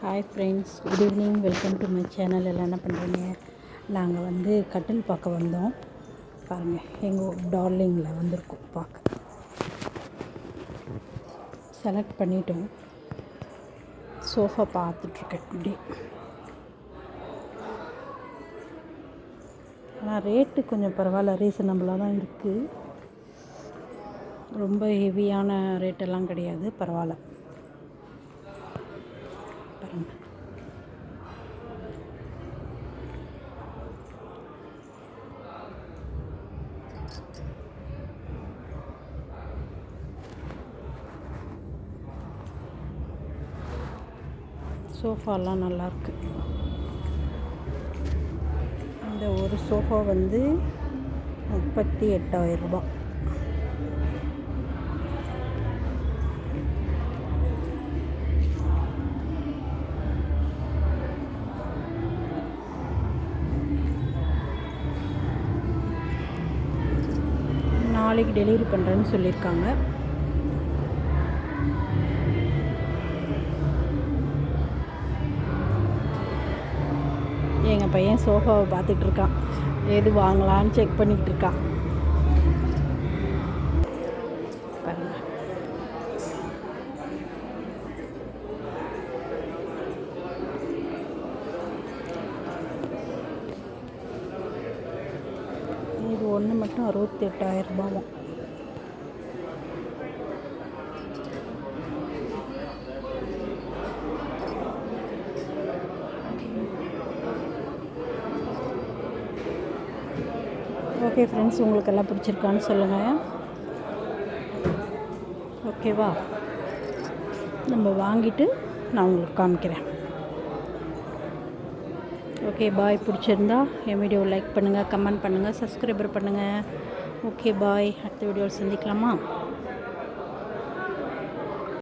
Hi friends, good evening. Welcome to my channel. எல்லாம் என்ன பண்ணுறீங்க? நாங்கள் கட்டில் பார்க்க வந்தோம். பாருங்கள், எங்கள் டார்லிங்கில் வந்திருக்கோம் பார்க்க. செலக்ட் பண்ணிட்டோம். சோஃபா பார்த்துட்ருக்கேன் இப்படி. ஆனால் ரேட்டு கொஞ்சம் பரவாயில்ல, ரீசனபிளாக தான் இருக்குது. ரொம்ப ஹெவியான ரேட்டெல்லாம் கிடையாது, பரவாயில்ல. பாருங்கள், சோஃபாலாம் நல்லாயிருக்கு. இந்த ஒரு சோஃபா 38,000 ரூபாய். நாளைக்கு டெலிவரி பண்ணுறேன்னு சொல்லியிருக்காங்க. எங்கள் பையன் சோஃபாவை பார்த்துட்டு இருக்கான், எது வாங்கலான்னு செக் பண்ணிக்கிட்டு இருக்கான். பாருங்க, இது ஒன்று மட்டும் 68,000 ரூபாவும். ஓகே ஃப்ரெண்ட்ஸ், உங்களுக்கு எல்லாம் பிடிச்சிருக்கான்னு சொல்லுங்கள். ஓகேவா? நம்ம வாங்கிட்டு நான் உங்களுக்கு காமிக்கிறேன். ஓகே, பாய். பிடிச்சிருந்தா என் வீடியோவை லைக் பண்ணுங்கள், கமெண்ட் பண்ணுங்கள், சப்ஸ்கிரைபர் பண்ணுங்கள். ஓகே, பாய். அடுத்த வீடியோவில் சந்திக்கலாமா?